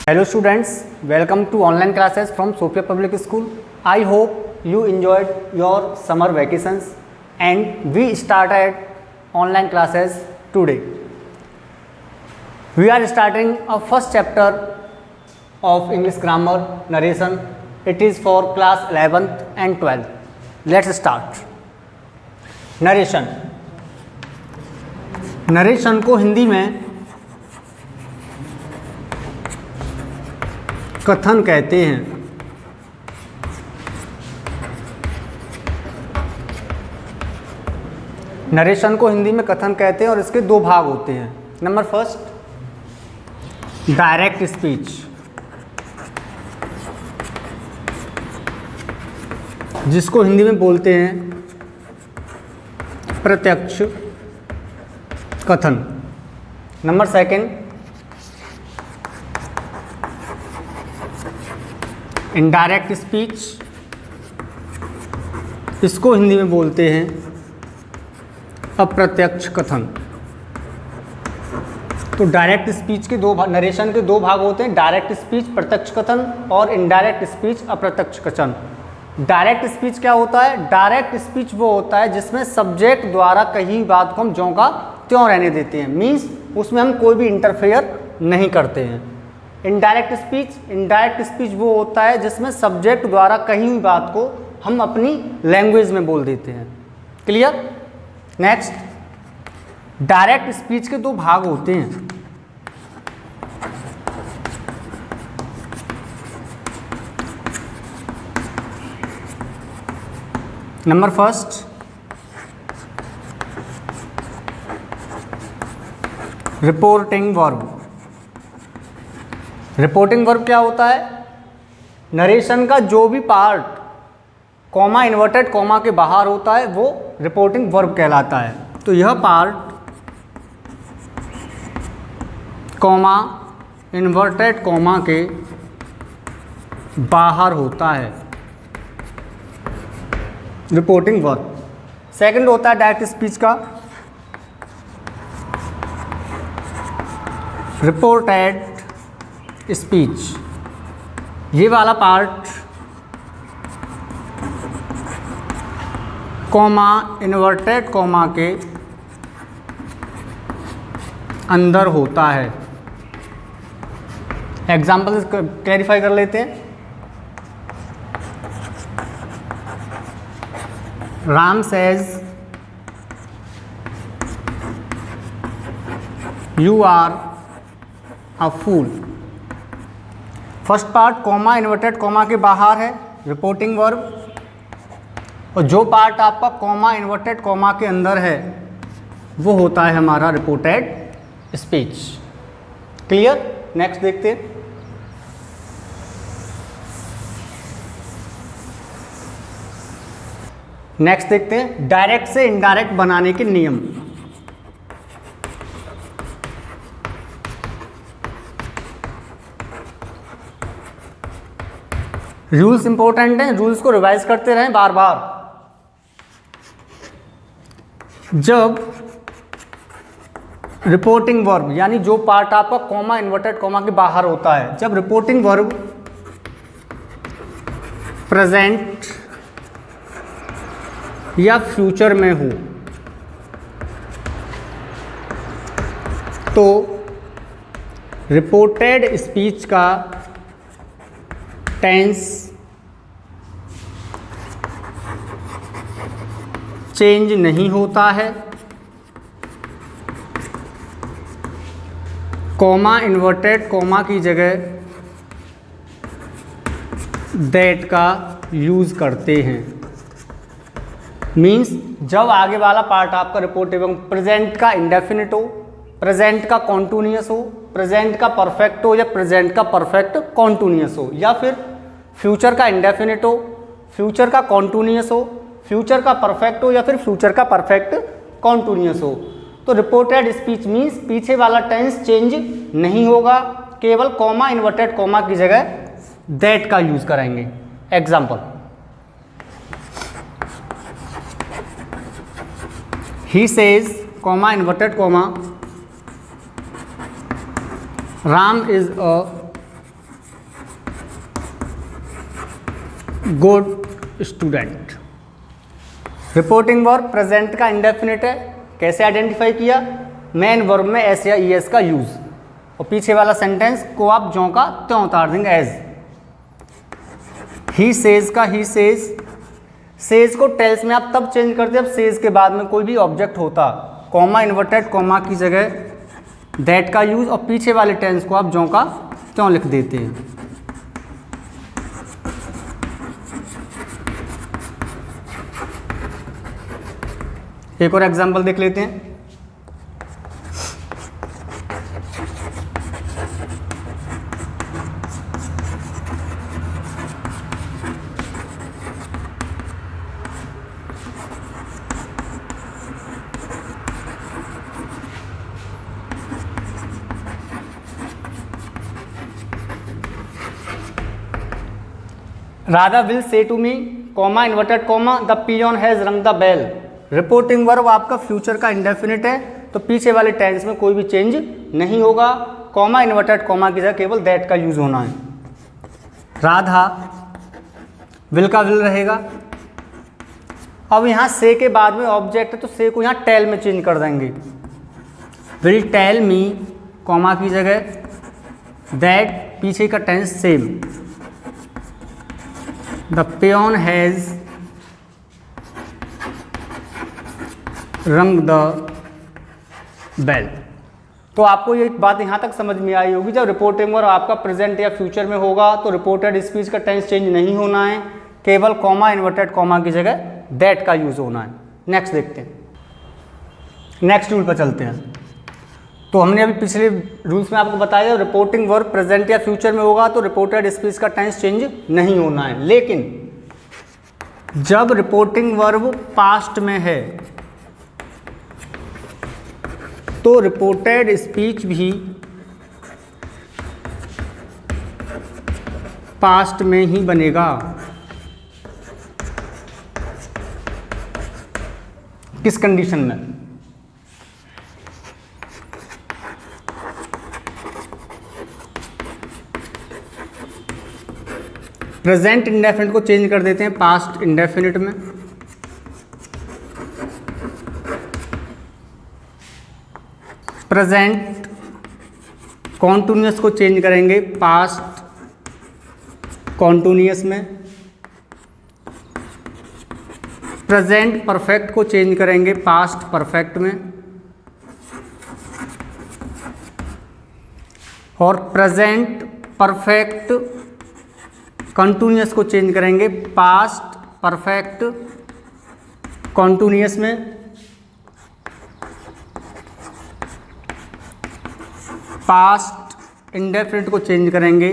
Hello students, welcome to online classes from Sophia Public School. I hope you enjoyed your summer vacations and we started online classes today. We are starting a first chapter of English grammar narration. It is for class 11th and 12th. Let's start. Narration. Narration को हिंदी में कथन कहते हैं. Narration को हिंदी में कथन कहते हैं और इसके दो भाग होते हैं. नंबर फर्स्ट, डायरेक्ट स्पीच, जिसको हिंदी में बोलते हैं प्रत्यक्ष कथन. नंबर सेकंड, इनडायरेक्ट स्पीच, इसको हिंदी में बोलते हैं अप्रत्यक्ष कथन. तो डायरेक्ट स्पीच के नरेशन के दो भाग होते हैं, डायरेक्ट स्पीच प्रत्यक्ष कथन और इनडायरेक्ट स्पीच अप्रत्यक्ष कथन. डायरेक्ट स्पीच क्या होता है? डायरेक्ट स्पीच वो होता है जिसमें सब्जेक्ट द्वारा कही बात को हम ज्यों का त्यों रहने देते हैं, मीन्स उसमें हम कोई भी इंटरफेयर नहीं करते हैं. इनडायरेक्ट स्पीच वो होता है जिसमें सब्जेक्ट द्वारा कही हुई बात को हम अपनी लैंग्वेज में बोल देते हैं. क्लियर? नेक्स्ट, डायरेक्ट स्पीच के दो भाग होते हैं. Number first, reporting verb. Reporting verb क्या होता है? नरेशन का जो भी पार्ट कॉमा इन्वर्टेड कॉमा के बाहर होता है वो रिपोर्टिंग वर्ब कहलाता है. तो यह पार्ट कॉमा इन्वर्टेड कॉमा के बाहर होता है, रिपोर्टिंग वर्ब. सेकंड होता है डायरेक्ट स्पीच का, रिपोर्टेड स्पीच. ये वाला पार्ट कॉमा इन्वर्टेड कॉमा के अंदर होता है. एग्जाम्पल क्लैरिफाई कर लेते हैं. Ram says you are a fool. First part comma inverted comma के बाहर है, रिपोर्टिंग वर्ब, और जो पार्ट आपका कॉमा इन्वर्टेड कॉमा के अंदर है वो होता है हमारा रिपोर्टेड स्पीच. क्लियर? नेक्स्ट देखते हैं. नेक्स्ट देखते हैं डायरेक्ट से इनडायरेक्ट बनाने के नियम. रूल्स इंपॉर्टेंट हैं, रूल्स को रिवाइज करते रहें बार बार. जब रिपोर्टिंग वर्ब यानी जो पार्ट आपका कॉमा इन्वर्टेड कॉमा के बाहर होता है, जब रिपोर्टिंग वर्ब प्रेजेंट या फ्यूचर में हो तो रिपोर्टेड स्पीच का टेंस चेंज नहीं होता है. कॉमा इन्वर्टेड कॉमा की जगह दैट का यूज़ करते हैं. मीन्स जब आगे वाला पार्ट आपका रिपोर्टिव प्रेजेंट का इंडेफिनिट हो, प्रेजेंट का कॉन्टिन्यूअस हो, प्रेजेंट का परफेक्ट हो या प्रेजेंट का परफेक्ट कॉन्टिन्यूअस हो, या फिर फ्यूचर का इंडेफिनिट हो, फ्यूचर का कॉन्टिन्यूअस हो, फ्यूचर का परफेक्ट हो या फिर फ्यूचर का परफेक्ट कॉन्टिन्यूअस हो, तो रिपोर्टेड स्पीच मीन्स पीछे वाला टेंस चेंज नहीं होगा, केवल कॉमा इन्वर्टेड कॉमा की जगह दैट का यूज करेंगे. Example, he says comma inverted comma Ram is a good student. Reporting verb present का इंडेफिनिट है। कैसे आइडेंटिफाई किया? मेन वर्ब में एस या ई एस का यूज, और पीछे वाला सेंटेंस को आप ज्यों का त्यों उतार देंगे एज। ही सेज का ही सेज को टेल्स में आप तब चेंज करते जब सेज के बाद में कोई भी ऑब्जेक्ट होता। कॉमा इन्वर्टेड कॉमा की जगह दैट का यूज, और पीछे वाले टेंस को आप ज्यों का त्यों लिख देते हैं। एक और एग्जांपल देख लेते हैं। Radha will say to me comma inverted comma the peon has rung the bell. Reporting verb आपका फ्यूचर का इंडेफिनिट है, तो पीछे वाले टेंस में कोई भी चेंज नहीं होगा। कॉमा इन्वर्टेड कॉमा की जगह केवल दैट का यूज होना है। राधा विल का विल रहेगा। अब यहाँ से के बाद में ऑब्जेक्ट है, तो से को यहाँ टेल में चेंज कर देंगे। विल टेल मी कॉमा की जगह दैट, पीछे का tense same. The pen has rung the bell. तो आपको ये बात यहाँ तक समझ में आई होगी, जब रिपोर्टिंग वर्ब आपका प्रेजेंट या फ्यूचर में होगा तो रिपोर्टेड स्पीच का टेंस चेंज नहीं होना है, केवल कॉमा इन्वर्टेड कॉमा की जगह दैट का यूज होना है। नेक्स्ट देखते हैं, नेक्स्ट रूल पर चलते हैं। तो हमने अभी पिछले रूल्स में आपको बताया रिपोर्टिंग वर्ब प्रेजेंट या फ्यूचर में होगा तो रिपोर्टेड स्पीच का टेंस चेंज नहीं होना है, लेकिन जब रिपोर्टिंग वर्ब पास्ट में है तो रिपोर्टेड स्पीच भी पास्ट में ही बनेगा। किस कंडीशन में? प्रेजेंट इंडेफिनिट को चेंज कर देते हैं पास्ट इंडेफिनिट में। प्रेजेंट कॉन्टिन्यूअस को चेंज करेंगे पास्ट कॉन्टिन्यूअस में। प्रेजेंट परफेक्ट को चेंज करेंगे पास्ट परफेक्ट में। और प्रेजेंट परफेक्ट कंटिन्यूअस को चेंज करेंगे पास्ट परफेक्ट कंटिन्यूअस में। पास्ट इंडेफिनिट को चेंज करेंगे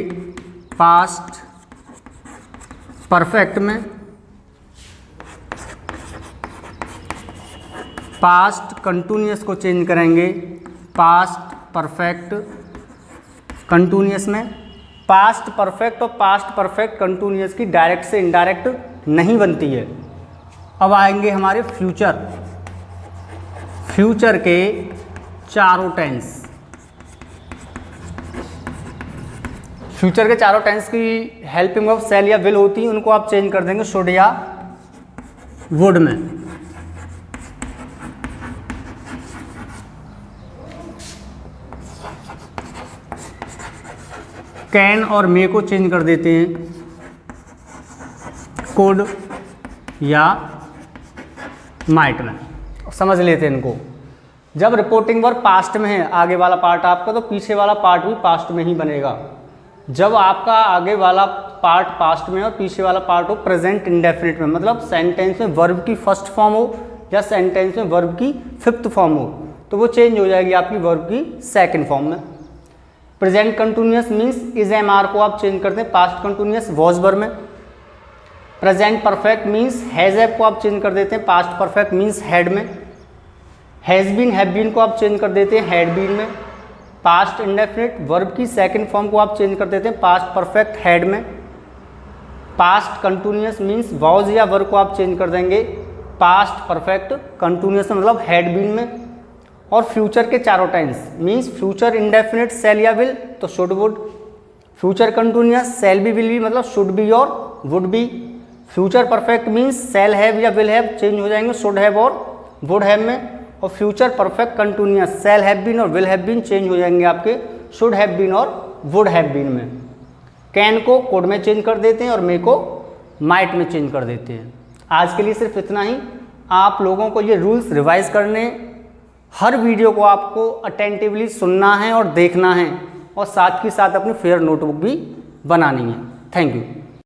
पास्ट परफेक्ट में। पास्ट कंटिन्यूअस को चेंज करेंगे पास्ट परफेक्ट कंटिन्यूअस में। पास्ट परफेक्ट और पास्ट परफेक्ट कंटिन्यूअस की डायरेक्ट से इनडायरेक्ट नहीं बनती है। अब आएंगे हमारे फ्यूचर। फ्यूचर के चारों टेंस। फ्यूचर के चारों टेंस की हेल्पिंग ऑफ शैल या विल होती है, उनको आप चेंज कर देंगे शुड या वुड में। कैन और मे को चेंज कर देते हैं कुड या माइट में। समझ लेते हैं इनको। जब रिपोर्टिंग वर्ब पास्ट में है आगे वाला पार्ट आपका, तो पीछे वाला पार्ट भी पास्ट में ही बनेगा। जब आपका आगे वाला पार्ट पास्ट में और पीछे वाला पार्ट हो प्रेजेंट इंडेफिनिट में, मतलब सेंटेंस में वर्ब की फर्स्ट फॉर्म हो या सेंटेंस में वर्ब की फिफ्थ फॉर्म हो, तो वो चेंज हो जाएगी आपकी वर्ब की सेकंड फॉर्म में। Present continuous means is am are को आप चेंज करते हैं पास्ट कंटिन्यूअस वॉज वर्ब में। Present perfect means has have को आप चेंज कर देते हैं पास्ट परफेक्ट मीन्स हैड में। हैज़ बीन हैव बीन को आप चेंज कर देते हैं हैड बीन में। पास्ट इंडेफिनिट वर्ब की सेकंड फॉर्म को आप चेंज कर देते हैं पास्ट परफेक्ट हैड में। पास्ट कंटिन्यूअस मीन्स वॉज या वर्ब को आप चेंज कर देंगे पास्ट परफेक्ट कंटिन्यूअस में, मतलब हैड बीन में। और फ्यूचर के चारों tense means future indefinite shall या विल तो should would. Future continuous shall be will be मतलब शुड बी और would be. Future perfect means shall have या विल हैव चेंज हो जाएंगे शुड हैव और वुड हैव में, और future perfect continuous shall have been और विल हैव बीन चेंज हो जाएंगे आपके शुड हैव बीन और वुड हैव बीन में। कैन को कुड में चेंज कर देते हैं और मे को माइट में चेंज कर देते हैं। आज के लिए सिर्फ इतना ही। आप लोगों को ये रूल्स रिवाइज करने, हर वीडियो को आपको अटेंटिवली सुनना है और देखना है, और साथ ही साथ अपनी फेयर नोटबुक भी बनानी है। Thank you.